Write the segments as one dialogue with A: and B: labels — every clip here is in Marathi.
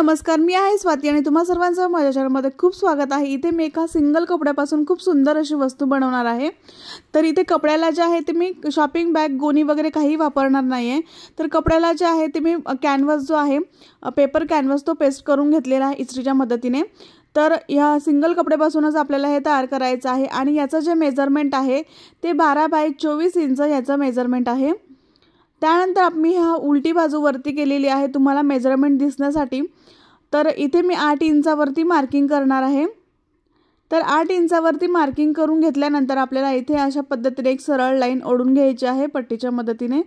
A: नमस्कार, मी आहे स्वाती आणि तुम्हा सर्वांचं माझ्या चॅनलमध्ये खूप स्वागत आहे। इथे मी एका सिंगल कपड्यापासून खूप सुंदर अशी वस्तू बनवणार आहे। तर इथे कपड्याला जे आहे ते मी शॉपिंग बॅग गोणी वगैरे काही वापरणार नाहीये। तर कपड्याला जे आहे ते मी कॅनव्हास जो आहे पेपर कॅनव्हास तो पेस्ट करून घेतलेला आहे इस्त्रीच्या मदतीने। तर या सिंगल कपड्यापासूनच आपल्याला हे तयार करायचं आहे आणि याचं जे मेजरमेंट आहे ते 12 बाय 24 इंच याचं मेजरमेंट आहे। त्यानंतर मी हा उलटी बाजू वरती केलेली आहे तुम्हाला मेजरमेंट दिसण्यासाठी। तर इथे मी 8 इंचावरती मार्किंग करणार आहे। तर 8 इंचावरती मार्किंग करून घेतल्यानंतर आपल्याला इथे अशा पद्धतीने एक सरळ लाईन ओढून घ्यायची आहे पट्टीच्या मदतीने।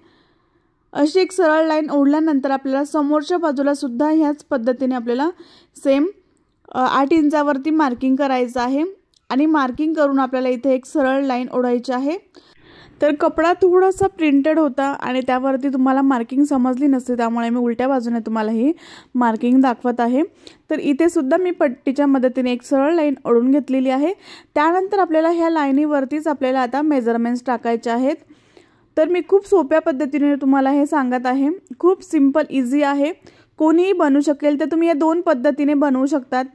A: अशी एक सरळ लाईन ओढल्यानंतर आपल्याला समोरच्या बाजूला सुद्धा ह्याच पद्धतीने आपल्याला सेम 8 इंचावरती मार्किंग करायचं आहे आणि मार्किंग करून आपल्याला इथे एक सरळ लाईन ओढायची आहे। तर कपडा थोडासा प्रिंटेड होता आणि त्यावरती तुम्हाला मार्किंग समजली नसते, त्यामुळे मी उलट्या बाजूने तुम्हाला ही मार्किंग दाखवत आहे। तर इथे सुद्धा मी पट्टीच्या मदतीने एक सरळ लाईन ओढून घेतलेली आहे। त्यानंतर आपल्याला ह्या लाईनीवरतीच आपल्याला आता मेजरमेंट्स टाकायचे आहेत। तर मी खूप सोप्या पद्धतीने तुम्हाला हे सांगत आहे, खूप सिंपल इझी आहे, कोणीही बनवू शकेल। तर तुम्ही या दोन पद्धतीने बनवू शकतात।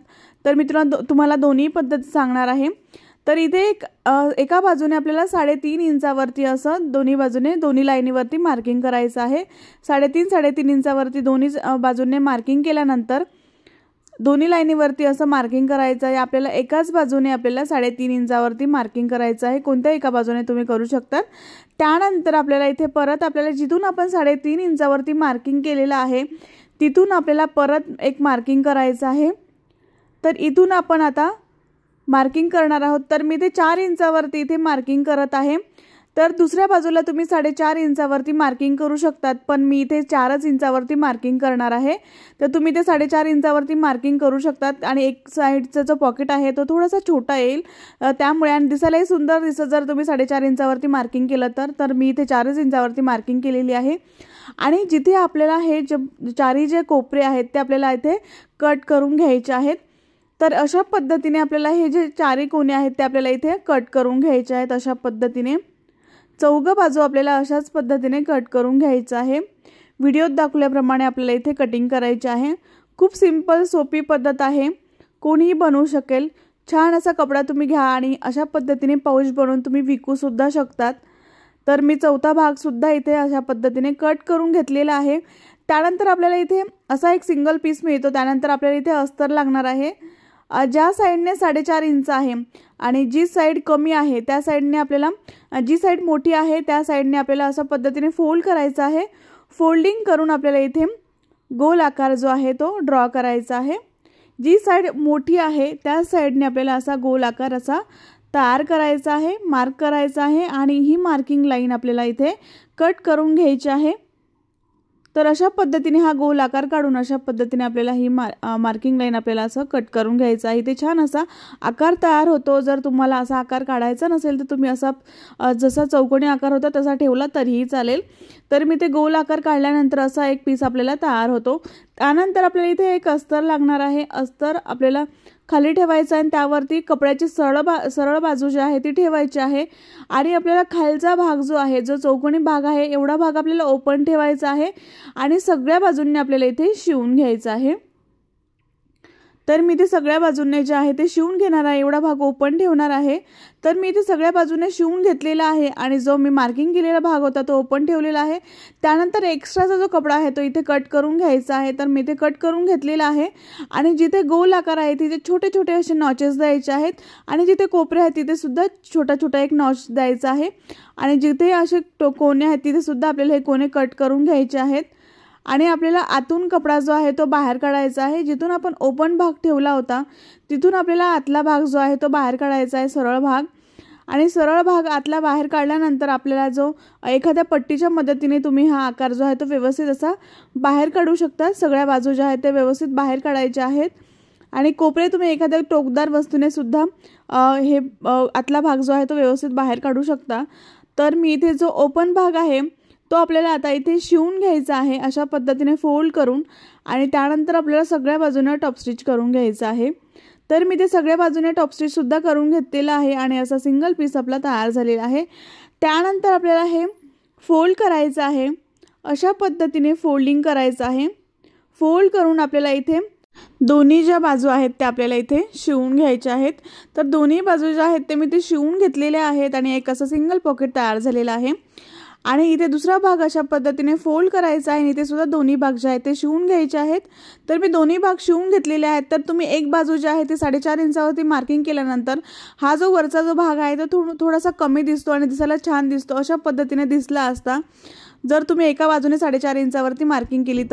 A: तर मी तुम्हाला दोन्ही पद्धती सांगणार आहे। तर इथे एका बाजूने आपल्याला 3.5 इंचावरती असं दोन्ही लाईनीवरती मार्किंग करायचं आहे। 3.5 इंचावरती दोन्ही बाजूने मार्किंग केल्यानंतर दोन्ही लाईनीवरती असं मार्किंग करायचं आहे। आपल्याला एकाच बाजूने आपल्याला 3.5 इंचावरती मार्किंग करायचं आहे, कोणत्या एका बाजूने तुम्ही करू शकता। त्यानंतर आपल्याला इथे परत आपल्याला जिथून आपण 3.5 इंचावरती मार्किंग केलेलं आहे तिथून आपल्याला परत एक मार्किंग करायचं आहे। तर इथून आपण आता मार्किंग करणार आहोत। तर मी ते 4 इंचावरती इथे मार्किंग करत आहे। तर दुसऱ्या बाजूला तुम्ही 4.5 इंचावरती मार्किंग करू शकतात, पण मी इथे 4 इंचावरती मार्किंग करणार आहे। तर तुम्ही ते 4.5 इंचावरती मार्किंग करू शकतात आणि एक साईडचा जो पॉकेट आहे तो थोडासा छोटा येईल, त्यामुळे आणि दिसायलाही सुंदर दिसत जर तुम्ही 4.5 इंचावरती मार्किंग केलं तर मी इथे 4 इंचावरती मार्किंग केलेली आहे। आणि जिथे आपल्याला हे चारही जे कोपरे आहेत ते आपल्याला इथे कट करून घ्यायचे आहेत। तर अशा पद्धतीने आपल्याला हे जे चारही कोने आहेत ते आपल्याला इथे कट करून घ्यायचे आहेत। अशा पद्धतीने चौघ बाजू आपल्याला अशाच पद्धतीने कट करून घ्यायचं आहे। व्हिडिओत दाखवल्याप्रमाणे आपल्याला इथे कटिंग करायचे आहे। खूप सिंपल सोपी पद्धत आहे, कोणीही बनवू शकेल। छान असा कपडा तुम्ही घ्या आणि अशा पद्धतीने पाऊच बनवून तुम्ही विकू सुद्धा शकतात। तर मी चौथा भाग सुद्धा इथे अशा पद्धतीने कट करून घेतलेला आहे। त्यानंतर आपल्याला इथे असा एक सिंगल पीस मिळतो, त्यानंतर आपल्याला इथे अस्तर लागणार आहे। ज्या साइडने 4.5 इंच आहे आणि जी साइड कमी आहे त्या साइडने आपल्याला जी साइड मोठी आहे त्या साइडने आपल्याला अशा पद्धतीने फोल्ड करायचा आहे। फोल्डिंग करून आपल्याला इथे गोल आकार जो आहे तो ड्रॉ करायचा आहे। जी साइड मोठी आहे त्या साइडने आपल्याला असा गोल आकार असा तयार करायचा आहे, मार्क करायचा आहे आणि ही मार्किंग लाईन आपल्याला इथे कट करून घ्यायची आहे। तर अशा पद्धतीने हा गोल आकार काढून अशा पद्धतीने आपल्याला ही मार्किंग लाईन आपल्याला असं कट करून घ्यायचं आहे। इथे छान असा आकार तयार होतो। जर तुम्हाला असा आकार काढायचा नसेल तर तुम्ही असा जसा चौकोनी आकार होता तसा ठेवला तरीही चालेल। तर मी ते गोल आकार काढल्यानंतर असा एक पीस आपल्याला तयार होतो। त्यानंतर आपल्याला इथे एक अस्तर लागणार आहे। अस्तर आपल्याला खाली ठेवायचं आहे आणि त्यावरती कपड्याची सरळ बाजू जी आहे ती ठेवायची आहे आणि आपल्याला खालचा भाग जो आहे जो चौकोनी भाग आहे एवढा भाग आपल्याला ओपन ठेवायचा आहे आणि सगळ्या बाजूंनी आपल्याला इथे शिवून घ्यायचं आहे। तर मी ते सगळ्या बाजूंनी जे आहे ते शिवून घेणार आहे, एवढा भाग ओपन ठेवणार आहे। तर मी इथे सगळ्या बाजूने शिवून घेतलेला आहे आणि जो मी मार्किंग केलेला भाग होता तो ओपन ठेवलेला आहे। त्यानंतर एक्स्ट्राचा जो कपडा आहे तो इथे कट करून घ्यायचा आहे। तर मी ते कट करून घेतलेला आहे आणि जिथे गोल आकार आहे तिथे छोटे छोटे असे नॉचेस द्यायचे आहेत आणि जिथे कोपरे आहेत तिथे सुद्धा छोटा छोटा एक नॉच द्यायचा आहे आणि जिथे असे कोने आहेत तिथे सुद्धा आपल्याला हे कोने कट करून घ्यायचे आहेत। आणि आपल्याला आतून कपडा जो आहे तो बाहेर काढायचा आहे। जिथून आपण ओपन भाग ठेवला होता तिथून आपल्याला आतला भाग जो आहे तो बाहेर काढायचा आहे, सरळ भाग। आणि सरळ भाग आतला बाहेर काढल्यानंतर आपल्याला जो एखाद्या पट्टीच्या मदतीने तुम्ही हा आकार जो आहे तो व्यवस्थित असा बाहेर काढू शकता। सगळ्या बाजू ज्या आहेत ते व्यवस्थित बाहेर काढायच्या आहेत आणि कोपरे तुम्ही एखाद्या टोकदार वस्तूने सुद्धा हे आतला भाग जो आहे तो व्यवस्थित बाहेर काढू शकता। तर मी इथे जो ओपन भाग आहे तो आपल्याला आता इथे शिवून घ्यायचा आहे अशा पद्धतीने फोल्ड करून आणि त्यानंतर आपल्याला सगळ्या बाजूने टॉप स्टिच करून घ्यायचं आहे। तर मी ते सगळ्या बाजूने टॉप स्टिच सुद्धा करून घेतलेला आहे आणि असा सिंगल पीस आपला तयार झालेला आहे। त्यानंतर आपल्याला हे फोल्ड करायचं आहे, अशा पद्धतीने फोल्डिंग करायचं आहे। फोल्ड करून आपल्याला इथे दोन्ही ज्या बाजू आहेत त्या आपल्याला इथे शिवून घ्यायच्या आहेत। तर दोन्ही बाजू ज्या आहेत ते मी ते शिवून घेतलेल्या आहेत आणि एक असं सिंगल पॉकेट तयार झालेलं आहे। आणि इथे दुसरा भाग अशा पद्धतीने फोल्ड करायचा आहे आणि इथे सुद्धा दोन्ही भाग जे आहेत ते शिवून घ्यायचे आहेत। तर मी दोन्ही भाग शिवून घेतलेले आहेत। तर तुम्ही एक बाजू जी आहे ती 4.5 इंचावरती मार्किंग केल्यानंतर हा जो वरचा जो भाग आहे तो थोडासा कमी दिसतो आणि दिसायला छान दिसतो, अशा पद्धतीने दिसला असता जर तुम्ही एका बाजूने 4.5 इंचावरती मार्किंग केली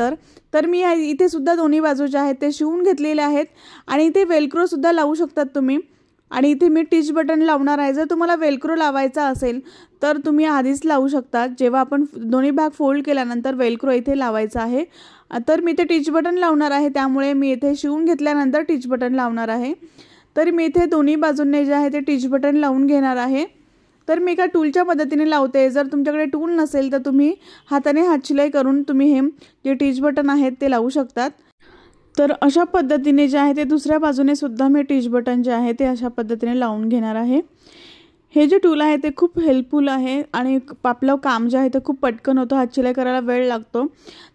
A: तर मी इथे सुद्धा दोन्ही बाजू ज्या आहेत ते शिवून घेतलेले आहेत आणि इथे वेलक्रो सुद्धा लावू शकतात तुम्ही। आणि इथे मी टिच बटन लावणार आहे। जर तुम्हाला वेलक्रो लावायचा असेल तर तुम्ही आधीच लावू शकता, जेव्हा आपण दोन्ही भाग फोल्ड केल्यानंतर वेलक्रो इथे लावायचा आहे। तर मी इथे टिच बटन लावणार आहे, त्यामुळे मी इथे शिवून घेतल्यानंतर टिच बटन लावणार आहे। तर मी इथे दोन्ही बाजूंनी जे आहे ते टिच बटन लावून घेणार आहे। तर मी एका टूलच्या मदतीने लावते। जर तुमच्याकडे टूल नसेल तर तुम्ही हाताने हातशिलाई करून तुम्ही हे जे टिच बटन आहेत ते लावू शकतात। तर अशा पद्धतीने जे आहे ते दुसऱ्या बाजूने सुद्धा मी टिच बटन जे आहे ते अशा पद्धतीने लावून घेणार आहे। हे जे टूल आहे ते खूप हेल्पफुल आहे आणि आपलं काम जे आहे ते खूप पटकन होतं, हातशिलाई करायला वेळ लागतो।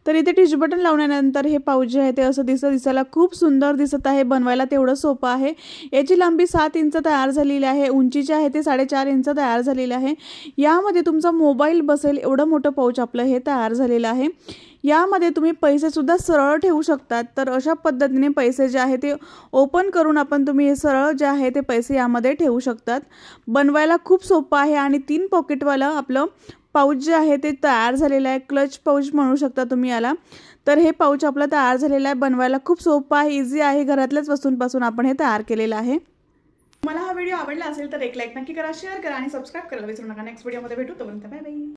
A: तर इथे टिच बटन लावल्यानंतर हे पाऊच जे आहे ते असं दिसायला खूप सुंदर दिसत आहे। बनवायला तेवढं सोपं आहे। याची लांबी 7 इंच तयार झालेली आहे, उंची जी आहे ते 4.5 इंच तयार झालेली आहे। यामध्ये तुमचा मोबाईल बसेल एवढं मोठं पाऊच आपलं हे तयार झालेलं आहे। यामध्ये तुम्ही पैसे सुद्धा सरळ ठेवू शकतात। तर अशा पद्धतीने पैसे जे आहे ते ओपन करून आपण तुम्ही हे सरळ जे आहे ते पैसे यामध्ये ठेवू शकतात। बनवायला खूप सोपं आहे आणि 3 पॉकेटवाला आपलं पाऊच जे आहे ते तयार झालेलं आहे। क्लच पाऊच म्हणू शकता तुम्ही याला। तर हे पाऊच आपलं तयार झालेलं आहे। बनवायला खूप सोपं आहे, इझी आहे। घरातल्याच वस्तूंपासून आपण हे तयार केलेलं आहे। मला हा व्हिडिओ आवडला असेल तर एक लाईक नक्की करा, शेअर करा आणि सबस्क्राइब करायला विसरू नका। नेक्स्ट व्हिडिओमध्ये भेटू, तोपर्यंत बाय बाय।